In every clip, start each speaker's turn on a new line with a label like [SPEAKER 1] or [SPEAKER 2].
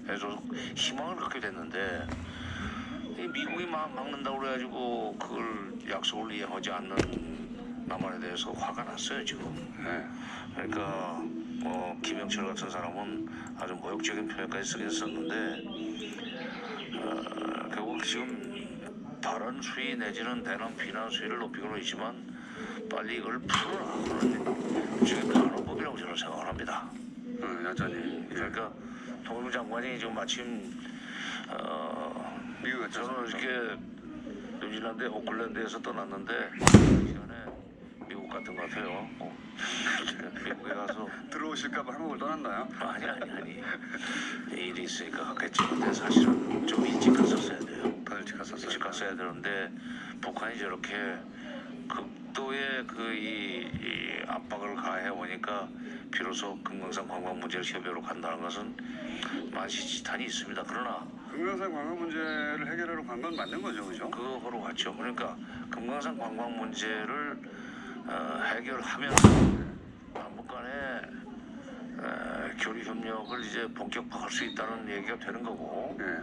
[SPEAKER 1] 해줘 희망을 갖게 됐는데 이 미국이 막는다고 그래가지고 그걸 약속을 이행하지 않는 남한에 대해서 화가 났어요 지금.
[SPEAKER 2] 네.
[SPEAKER 1] 그러니까 뭐 김영철 같은 사람은 아주 모욕적인 표현까지 쓰긴 썼는데 결국 지금 발언 수위 내지는 대남 비난 수위를 높이고는 있지만 빨리 이걸 풀어라 하는 일종의 간호법이라고 저는 생각을 합니다.
[SPEAKER 2] 여전히.
[SPEAKER 1] 그러니까 통일부 장관이 지금 마침
[SPEAKER 2] 미국에
[SPEAKER 1] 저는 이렇게 뉴질랜드 오클랜드에서 떠났는데 그 시간에 미국 같은 것 같아요. 미국에 가서
[SPEAKER 2] 들어오실까봐 한국을 떠났나요?
[SPEAKER 1] 아니 일이 있으니까 갔겠죠. 근데 사실은 좀 일찍 갔었어야 돼요.
[SPEAKER 2] 더 일찍 갔었어요.
[SPEAKER 1] 일찍 갔어야 되는데 북한이 저렇게 극도의 이 압박을 가해 오니까 비로소 금강산 관광 문제를 협의로 간다는 것은 만시지탄이 있습니다. 그러나
[SPEAKER 2] 금강산 관광 문제를 해결하러 간 건 맞는 거죠, 그죠?
[SPEAKER 1] 그거로 갔죠. 그러니까 금강산 관광 문제를 해결하면 남북 간의 교류 협력을 이제 본격화할 수 있다는 얘기가 되는 거고
[SPEAKER 2] 예.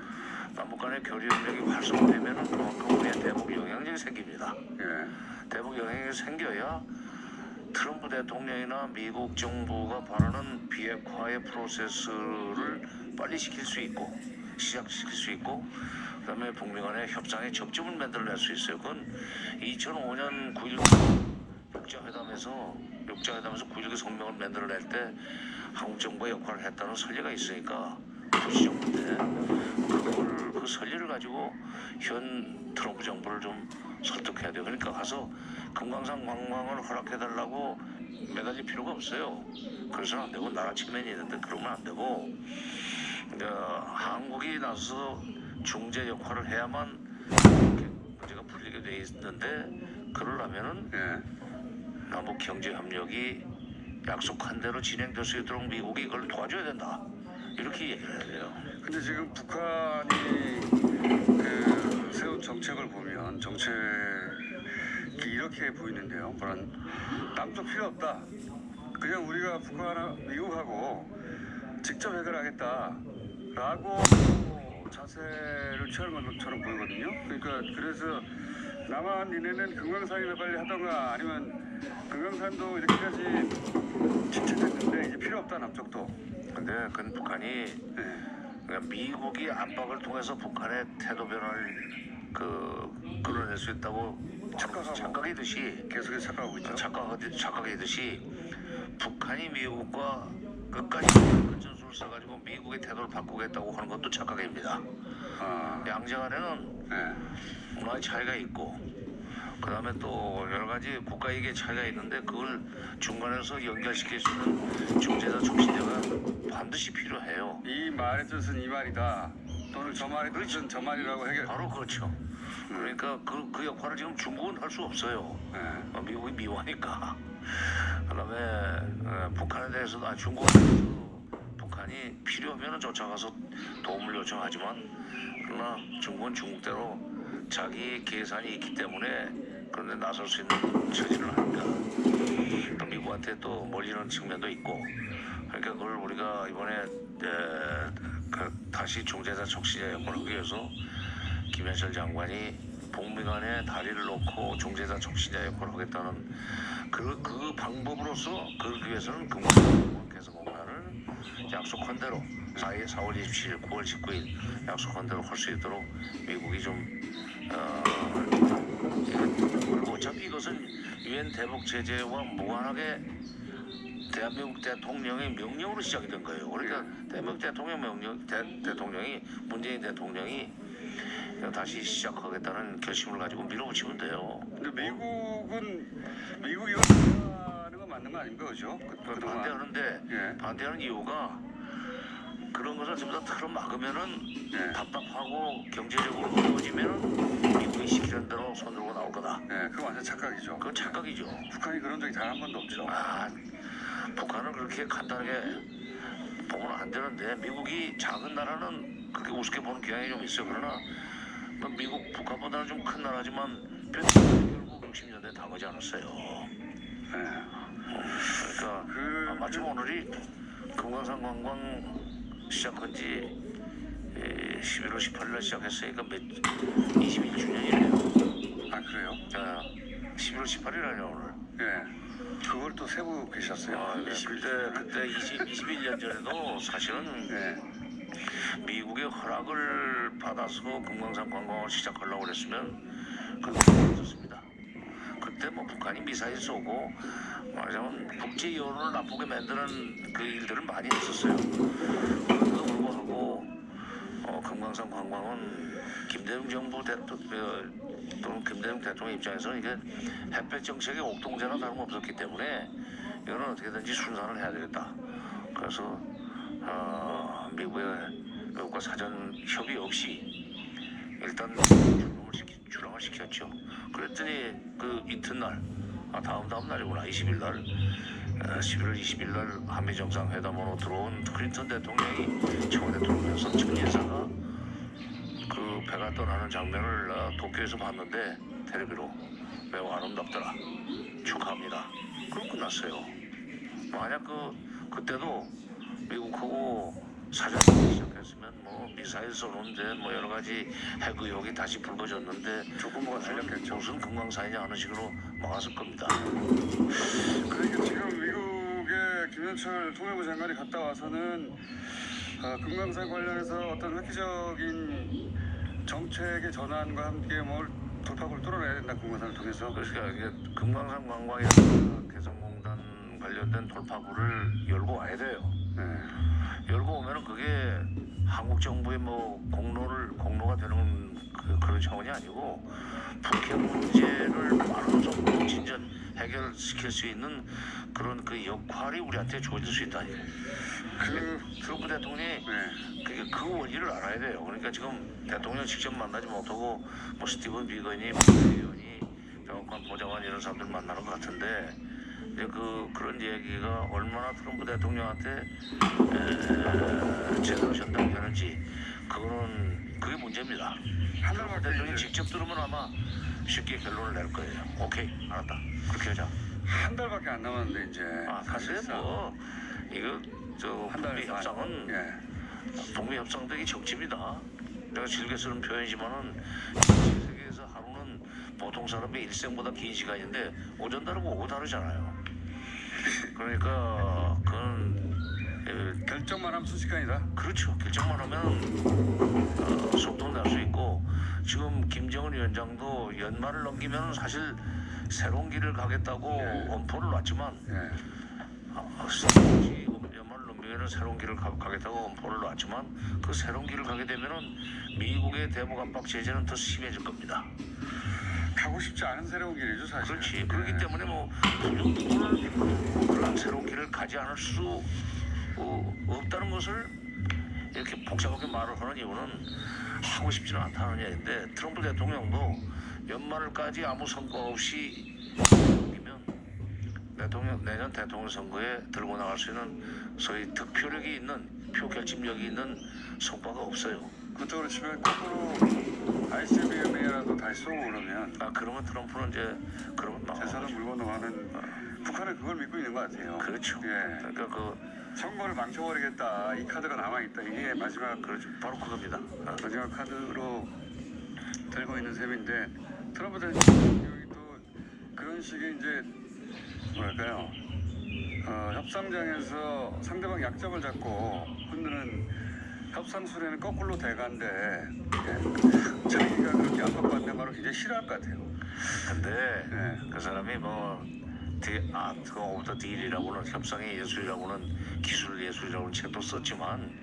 [SPEAKER 1] 남북 간의 교류 협력이 활성화되면 그만큼 우리의 대북 영향력이 생깁니다.
[SPEAKER 2] 예.
[SPEAKER 1] 대북 영향력이 생겨야 트럼프 대통령이나 미국 정부가 바라는 비핵화의 프로세스를 빨리 시킬 수 있고 시작시킬 수 있고 그다음에 북미 간의 협상의 접점을 만들어낼 수 있어요. 그건 2005년 9.19 6자회담에서 9.19 성명을 만들어낼 때 한국 정부의 역할을 했다는 설례가 있으니까 부시 정부인데 그 설례를 가지고 현 트럼프 정부를 좀 설득해야 돼요. 그러니까 가서 금강산 관광을 허락해달라고 매달릴 필요가 없어요. 그래서는 안 되고 나라 체면이 있는데 그러면 안 되고 한국이 나서서 중재 역할을 해야만 이렇게 문제가 풀리게 돼 있는데 그러려면은 남북 경제 협력이 약속한 대로 진행될 수 있도록 미국이 이걸 도와줘야 된다. 이렇게 얘기를 해야 돼요.
[SPEAKER 2] 근데 지금 북한이 세운 정책을 보면 정책이 이렇게 보이는데요. 그런 남쪽 필요 없다. 그냥 우리가 미국하고 직접 해결하겠다라고 자세를 취하는 것처럼 보이거든요. 그러니까 그래서 남한 니네는 금강산이나 빨리 하던가 아니면 금강산도 이렇게까지 지체됐는데 이제 필요 없다 남쪽도.
[SPEAKER 1] 근데 그건 북한이 그러니까 미국이 압박을 통해서 북한의 태도 변화를 끌어낼 수 있다고 착각이듯이
[SPEAKER 2] 계속해서 착각하고 있죠.
[SPEAKER 1] 착각이듯이 북한이 미국과 끝까지 전술을 써가지고 미국의 태도를 바꾸겠다고 하는 것도 착각입니다. 양자간에는 문화의 차이가 있고 그 다음에 또 여러 가지 국가 이익의 차이가 있는데 그걸 중간에서 연결시킬 수 있는 중재자 촉진제가 반드시 필요해요.
[SPEAKER 2] 이 말의 뜻은 이 말이다. 또는 저 말의 뜻은 저 말이라고 해결.
[SPEAKER 1] 바로 그렇죠. 그러니까 그 역할을 지금 중국은 할 수 없어요. 미국이 미워하니까. 그다음에 북한에 대해서도 중국은 북한이 필요하면 쫓아가서 도움을 요청하지만 그러나 중국은 중국대로 자기 계산이 있기 때문에 그런데 나설 수 있는 처지를 하니까 또 미국한테 또 몰리는 측면도 있고 그러니까 그걸 우리가 이번에 다시 중재자 촉진제 역할을 하기 위해서 김현철 장관이 북미 간에 다리를 놓고 중재자 촉진자 역할을 하겠다는 그 방법으로서 그러기 위해서는 금강산 개성 공단을 약속한 대로 4월 27일, 9월 19일 약속한 대로 할 수 있도록 미국이 좀 그리고 어차피 이것은 유엔 대북 제재와 무관하게 대한민국 대통령의 명령으로 시작이 된 거예요. 그러니까 대한민국 대통령이 문재인 대통령이 다시 시작하겠다는 결심을 가지고 밀어붙이면 돼요.
[SPEAKER 2] 근데 미국이 이거 반대하는 건 맞는 거 아닙니까, 그죠?
[SPEAKER 1] 반대하는데 반대하는 이유가 그런 것을 전부 다 틀어막으면은 답답하고 경제적으로 어려워지면은 미국이 시키는 대로 손들고 나올 거다.
[SPEAKER 2] 그건 완전 착각이죠.
[SPEAKER 1] 그건 착각이죠.
[SPEAKER 2] 북한이 그런 적이 단 한 번도 없죠.
[SPEAKER 1] 북한은 그렇게 간단하게 보면 안 되는데 미국이 작은 나라는 그렇게 우습게 보는 경향이 좀 있어요. 그러나 미국 북한보다는 좀 큰 나라지만 결국 60년대에 당하지 않았어요. 그러니까 마침 오늘이 금강산 관광 시작한 지 11월 18일 시작했으니까 21주년이에요.
[SPEAKER 2] 아 그래요?
[SPEAKER 1] 11월 18일 아니야 오늘.
[SPEAKER 2] 예. 그걸 또 세고 계셨어요.
[SPEAKER 1] 네, 그때 21년 전에도 사실은
[SPEAKER 2] 예.
[SPEAKER 1] 미국의 허락을 받아서 금강산 관광을 시작하려고 그랬으면 그때 없었습니다. 그때 뭐 북한이 미사일 쏘고 말하자면 국제 여론을 나쁘게 만드는 그 일들을 많이 했었어요. 그럼에도 불구하고 금강산 관광은 김대중 정부 또는 김대중 대통령 입장에서 이게 햇볕 정책의 옥동자나 다름없었기 때문에 이거는 어떻게든지 순산을 해야 되겠다. 그래서 미국과 사전 협의 없이 일단 출항을 시켰죠. 그랬더니 그 이튿날, 다음 날이구나, 20일 날, 11월 20일 날 한미 정상회담으로 들어온 클린턴 대통령이 청와대 들어오면서 첫 인사가 그 배가 떠나는 장면을 도쿄에서 봤는데 텔레비로 매우 아름답더라. 축하합니다. 그럼 끝났어요. 만약 그때도 미국하고 사전협의 시작했으면 뭐 미사일 쏘는데 뭐 여러 가지 핵 의혹이 다시 불거졌는데
[SPEAKER 2] 조금만 달렸겠죠.
[SPEAKER 1] 무슨 금강산이냐 하는 식으로 막았을 겁니다.
[SPEAKER 2] 그러니까 지금 미국의 김현철 통일부 장관이 갔다 와서는 금강산 관련해서 어떤 획기적인 정책의 전환과 함께 뭘 돌파구를 뚫어내야 된다. 금강산을 통해서.
[SPEAKER 1] 그러니까 이게 금강산 관광이나 개성공단 관련된 돌파구를 열고 와야 돼요.
[SPEAKER 2] 네.
[SPEAKER 1] 열고 오면은 그게 한국 정부의 뭐 공로가 되는 그런 차원이 아니고 북핵 문제를 빠른 속도로 진전 해결시킬 수 있는 그런 그 역할이 우리한테 주어질 수 있다니. 트럼프 대통령이 그 원리를 알아야 돼요. 그러니까 지금 대통령 직접 만나지 못하고 뭐 스티븐 비건이, 의원이, 백악관 보좌관 이런 사람들 만나는 것 같은데 이제 그런 얘기가 얼마나 트럼프 대통령한테 제대로 전달되는지 그게 문제입니다. 트럼프 대통령이 직접 들으면 아마 쉽게 결론을 낼 거예요. 오케이, 알았다. 그렇게 하자.
[SPEAKER 2] 한 달밖에 안 남았는데 이제.
[SPEAKER 1] 사실 뭐 이거 북미 협상은 북미 협상도 이게 적집이다. 내가 즐겨 쓰는 표현이지만은 세계에서 하루는 보통 사람의 일생보다 긴 시간인데 오전 다르고 오후 다르잖아요. 그러니까 그건
[SPEAKER 2] 결정만 하면 순식간이다.
[SPEAKER 1] 그렇죠. 결정만 하면 속도 낼 수 있고 지금 김정은 위원장도 연말을 넘기면 사실 새로운 길을 가겠다고 엄포를 놨지만 연말을 넘기면 새로운 길을 가겠다고 엄포를 놨지만 그 새로운 길을 가게 되면은 미국의 대북 압박 제재는 더 심해질 겁니다.
[SPEAKER 2] 가고 싶지 않은 새로운 길이죠 사실.
[SPEAKER 1] 그렇지. 그렇기 때문에 뭐 그런 새로운 길을 가지 않을 수 없다는 것을 이렇게 복잡하게 말을 하는 이유는 하고 싶지는 않다는 얘기인데 트럼프 대통령도 연말까지 아무 성과 없이 넘기면 내년 대통령 선거에 들고 나갈 수 있는 소위 득표력이 있는 표 결집력이 있는 성과가 없어요.
[SPEAKER 2] 그것도 그렇지만 거꾸로 ICBM이라도 다시 쏘고 그러면
[SPEAKER 1] 그러면 트럼프는 이제 그러면
[SPEAKER 2] 재산을 물고 넘어가는 북한은 그걸 믿고 있는 것 같아요.
[SPEAKER 1] 그렇죠. 그러니까
[SPEAKER 2] 선거를 망쳐버리겠다. 이 카드가 남아있다. 이게 마지막
[SPEAKER 1] 바로 그겁니다.
[SPEAKER 2] 마지막 카드로 들고 있는 셈인데 트럼프 대통령이 또 그런 식의 이제 뭐랄까요 협상장에서 상대방 약점을 잡고 흔드는 협상 수레는 거꾸로 돼간데 자기가 그렇게 압박받는 거를 굉장히 싫어할 것 같아요.
[SPEAKER 1] 근데 그 사람이 뭐 아트 오브 더 딜이라고는 협상의 예술이라고는 기술 예술이라고는 책도 썼지만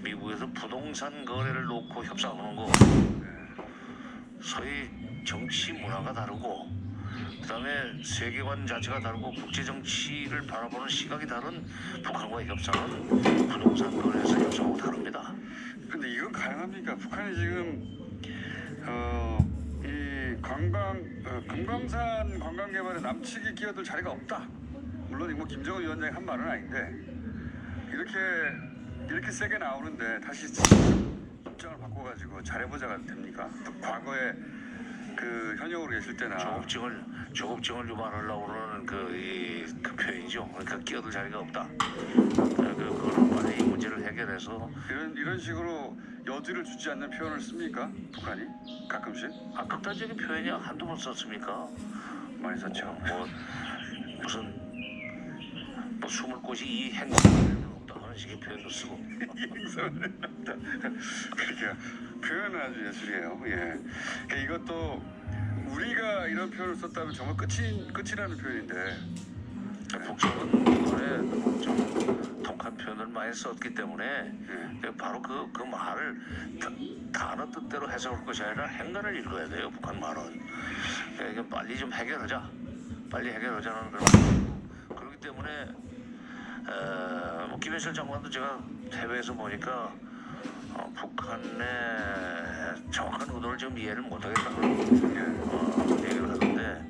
[SPEAKER 1] 미국에서 부동산 거래를 놓고 협상하는 거 소위 정치 문화가 다르고 그다음에 세계관 자체가 다르고 국제 정치를 바라보는 시각이 다른 북한과의 협상은 부동산 거래에서 협상하고 다릅니다.
[SPEAKER 2] 근데 이건 가능합니까? 북한이 지금 이 금강산 관광 개발에 남측이 끼어들 자리가 없다. 물론 뭐 김정은 위원장이 한 말은 아닌데 이렇게 세게 나오는데 다시 입장을 바꿔가지고 잘해보자가 됩니까? 과거에 그 현역으로 계실 때나
[SPEAKER 1] 조급증을 유발하려고 그러는 그 표현이죠. 그러니까 끼어들 자리가 없다. 그거는 빨리 이 문제를 해결해서
[SPEAKER 2] 이런 식으로 여지를 주지 않는 표현을 씁니까? 북한이 가끔씩
[SPEAKER 1] 극단적인 표현이 한두 번 썼습니까?
[SPEAKER 2] 많이 썼죠.
[SPEAKER 1] 무슨 숨을 곳이 이 행성에는 없다 하는 식의 표현도 쓰고.
[SPEAKER 2] 그러니까 표현은 아주 예술이에요. 예. 그러니까 이것도 우리가 이런 표현을 썼다면 정말 끝이라는 표현인데
[SPEAKER 1] 북쪽은 이번에 좀 독한 표현을 많이 썼기 때문에 바로 그 말을 단어 뜻대로 해석할 것이 아니라 행간을 읽어야 돼요. 북한 말은. 그러니까 빨리 좀 해결하자. 빨리 해결하자는 그런 그렇기 때문에 김현철 장관도 제가 해외에서 보니까 북한의 정확한 의도를 좀 이해를 못하겠다는 얘기를 하던데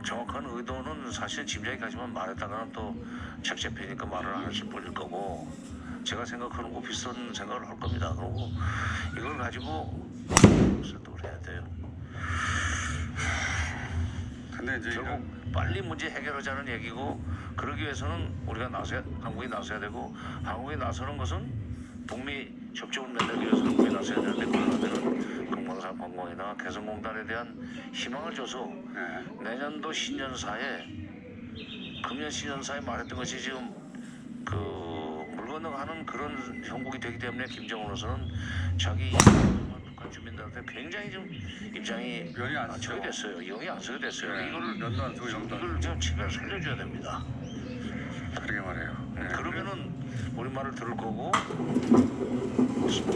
[SPEAKER 1] 정확한 의도는 사실 짐작이 가지만 말했다가는 또 책잡히니까 말을 안 하실 뿐일 거고 제가 생각하는 거 비슷한 생각을 할 겁니다. 그리고 이걸 가지고 설득을 해야 돼요.
[SPEAKER 2] 근데 이제
[SPEAKER 1] 결국 빨리 문제 해결하자는 얘기고 그러기 위해서는 한국이 나서야 되고 한국이 나서는 것은 북미 협정을 맺기 위해서 한국이 나서야 되는데 그러려면 금강산 관광이나 개성공단에 대한 희망을 줘서 내년도 신년사에 금년 신년사에 말했던 것이 지금 그 물 건너가는 그런 형국이 되기 때문에 김정은으로서는 자기 북한 주민들한테 굉장히 좀 입장이
[SPEAKER 2] 연이 안
[SPEAKER 1] 안 서게 됐어요. 영이 안 서게 됐어요. 이거를
[SPEAKER 2] 연도 안 쓰고 영도 안
[SPEAKER 1] 이걸 좀 제발 살려줘야 됩니다.
[SPEAKER 2] 그러게 말해요.
[SPEAKER 1] 그러면은 우리 말을 들을 거고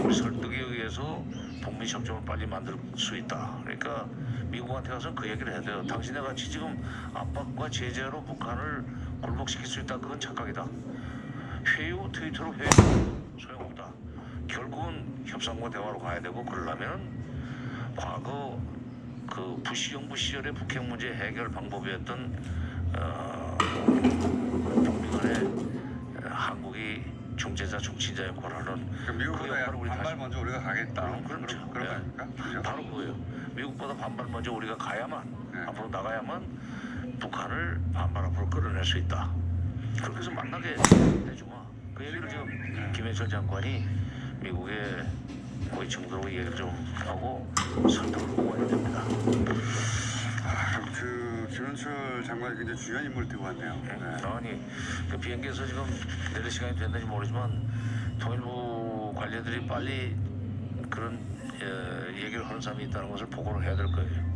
[SPEAKER 1] 우리 설득에 의해서 북미 협정을 빨리 만들 수 있다. 그러니까 미국한테 가서 그 얘기를 해야 돼요. 당신네 같이 지금 압박과 제재로 북한을 굴복시킬 수 있다. 그건 착각이다. 회유 트위터로 회유 소용없다. 결국은 협상과 대화로 가야 되고 그러려면 과거 그 부시 정부 시절의 북핵 문제 해결 방법이었던 북미 간에 한국이 중재자 중치자 역할을 하는
[SPEAKER 2] 미국보다 반발 먼저 우리가 가겠다.
[SPEAKER 1] 그렇죠.
[SPEAKER 2] 그런 거니까.
[SPEAKER 1] 바로 그거예요. 미국보다 반발 먼저 우리가 가야만 앞으로 나가야만 북한을 반발 앞으로 끌어낼 수 있다. 그렇게 해서 만나게 해주마. 그 얘기를 지금 김현철 장관이 미국의 거의 정도로 얘기를 좀 하고 설득을 하고 해야 됩니다.
[SPEAKER 2] 그 김현철 장관이 굉장히 중요한 인물을 들고 왔네요.
[SPEAKER 1] 아니 그 비행기에서 지금 내릴 시간이 됐는지 모르지만 통일부 관리들이 빨리 그런 얘기를 하는 사람이 있다는 것을 보고를 해야 될 거예요.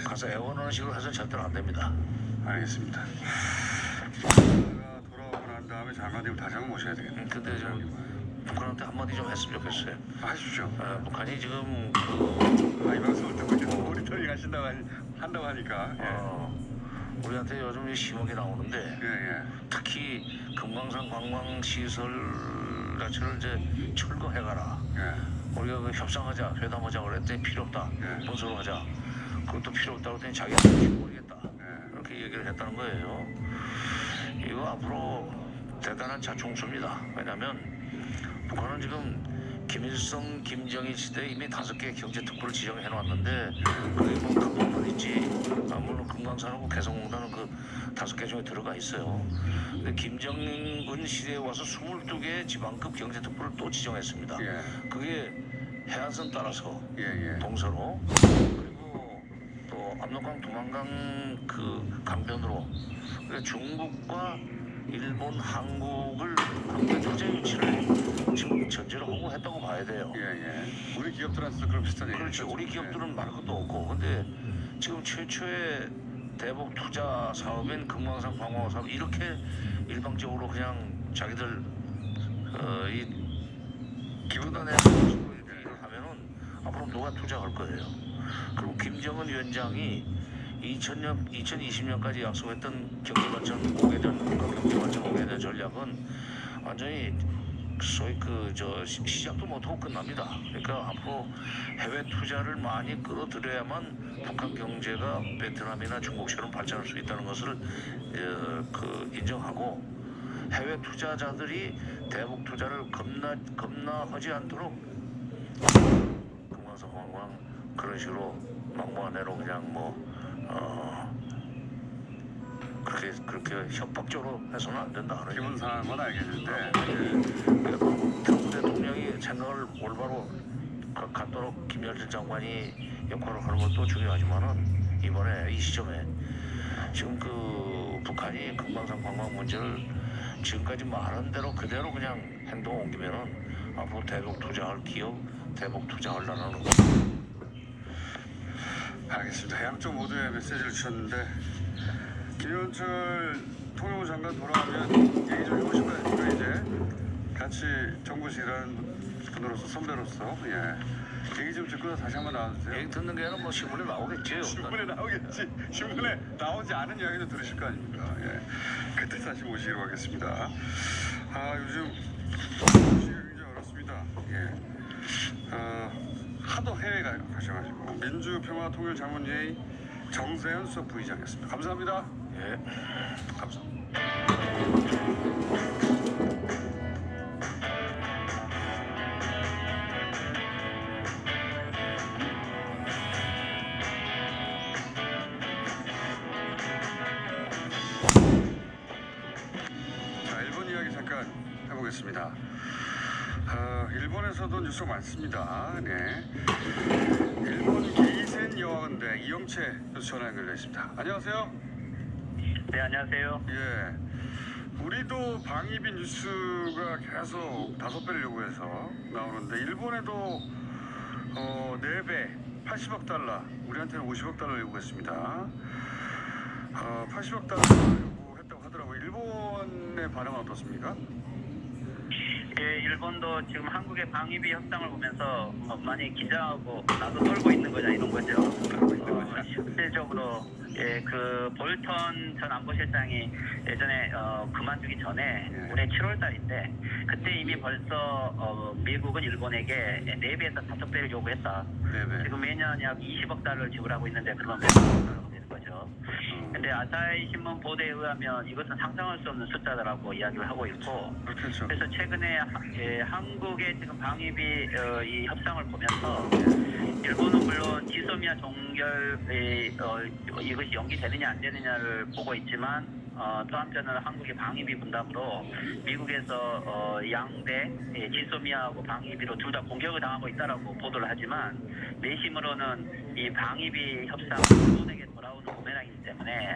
[SPEAKER 1] 가서 애원하는 식으로 해서는 절대로 안 됩니다.
[SPEAKER 2] 알겠습니다. 돌아오고 난 다음에 장관님을 다시 한번 모셔야 되겠네요.
[SPEAKER 1] 근데 좀 북한한테 한마디 좀 했으면 좋겠어요.
[SPEAKER 2] 하십시오.
[SPEAKER 1] 북한이 지금
[SPEAKER 2] 이 방송을 듣고 이제 모니터링 한다고 하니까.
[SPEAKER 1] 우리한테 요즘 심하게 나오는데 특히 금강산 관광 시설 자체를 이제 철거해가라. 우리가 그 협상하자, 회담하자 그랬더니 필요 없다. 분석을 하자. 그것도 필요 없다고 했더니 자기한테 모르겠다. 그렇게 얘기를 했다는 거예요. 이거 앞으로 대단한 자충수입니다. 왜냐하면 북한은 지금 김일성, 김정일 시대에 이미 5개 경제특구를 지정해놨는데 그게 뭐 근본은 있지. 물론 금강산하고 개성공단은 그 5개 중에 들어가 있어요. 근데 김정은 시대에 와서 22개 지방급 경제특구를 또 지정했습니다. 그게 해안선 따라서 동서로 그리고 또 압록강, 두만강 그 강변으로 중국과 일본, 한국의 경제 유치를 지금 전제로 하고 했다고 봐야 돼요.
[SPEAKER 2] 우리 기업들한테도 그런 비슷한 얘기.
[SPEAKER 1] 그렇지. 우리 기업들은 말 것도 없고. 근데 지금 최초의 대북 투자 사업인 금강산 관광 사업 이렇게 일방적으로 그냥 자기들 이 기부단에서 일을 하면은 앞으로 누가 투자할 거예요. 그리고 김정은 위원장이 2020년까지 약속했던 경제발전 5개년, 경제발전 5개년 전략은 완전히 소위 시작도 못하고 끝납니다. 그러니까 앞으로 해외 투자를 많이 끌어들여야만 북한 경제가 베트남이나 중국처럼 발전할 수 있다는 것을 인정하고 해외 투자자들이 대북 투자를 겁나하지 않도록 금강산 관광 그런 식으로 막무가내로 그냥 그렇게 협박적으로 해서는 안 된다 하는
[SPEAKER 2] 기본
[SPEAKER 1] 얘기.
[SPEAKER 2] 사항은 알겠는데
[SPEAKER 1] 트럼프 대통령이 생각을 올바로 갖도록 김여정 장관이 역할을 하는 것도 중요하지만은 이번에 이 시점에 지금 그 북한이 금강산 관광 문제를 지금까지 말한 대로 그대로 그냥 행동 옮기면은 앞으로 대북 투자할 기업, 대북 투자할 나라는
[SPEAKER 2] 알겠습니다. 양쪽 모두의 메시지를 주셨는데 김현철 통일부 장관 돌아오면 얘기 좀 해보실 거 아닙니까? 이제 같이 정부실 일하는 분으로서 선배로서 얘기 좀 듣고 다시 한번 나와주세요.
[SPEAKER 1] 얘기 듣는 게 아니라 신문에 나오겠지.
[SPEAKER 2] 신문에 나오겠지. 신문에 나오지 않은 이야기도 들으실 거 아닙니까? 그때 다시 모시기로 하겠습니다. 요즘 모시기가 굉장히 어렵습니다. 하도 해외 가셔가지고 민주평화통일자문회의 정세현 수석 부의장이었습니다. 감사합니다.
[SPEAKER 1] 예, 감사합니다.
[SPEAKER 2] 자, 일본 이야기 잠깐 해보겠습니다. 일본에서도 뉴스 많습니다. 일본 게이센 여학원대 이영채 교수 전화 연결되어 있습니다. 안녕하세요.
[SPEAKER 3] 네, 안녕하세요.
[SPEAKER 2] 우리도 방위비 뉴스가 계속 5배를 요구해서 나오는데 일본에도 4배 80억 달러, 우리한테는 50억 달러 요구했습니다. 80억 달러 요구했다고 하더라고요. 일본의 반응은 어떻습니까?
[SPEAKER 3] 예, 일본도 지금 한국의 방위비 협상을 보면서 많이 긴장하고 나도 떨고 있는 거냐 이런 거죠. 실질적으로 그 볼턴 전 안보실장이 예전에 그만두기 전에 올해 7월 달인데 그때 이미 벌써 미국은 일본에게 4배에서 5배를 요구했다.
[SPEAKER 2] 네네.
[SPEAKER 3] 지금 매년 약 20억 달러를 지불하고 있는데 그러면 몇 달러가 되는 거죠. 근데 아사히 신문 보도에 의하면 이것은 상상할 수 없는 숫자다라고 이야기를 하고 있고
[SPEAKER 2] 그렇겠죠.
[SPEAKER 3] 그래서 최근에 한국의 지금 방위비 이 협상을 보면서 일본은 물론 지소미아 종결 이것이 연기되느냐 안 되느냐를 보고 있지만 또 한편으로는 한국의 방위비 분담으로 미국에서 양대 지소미아하고 방위비로 둘 다 공격을 당하고 있다라고 보도를 하지만 내심으로는 이 방위비 협상은 일본에게 돌아오는 부메랑이기 때문에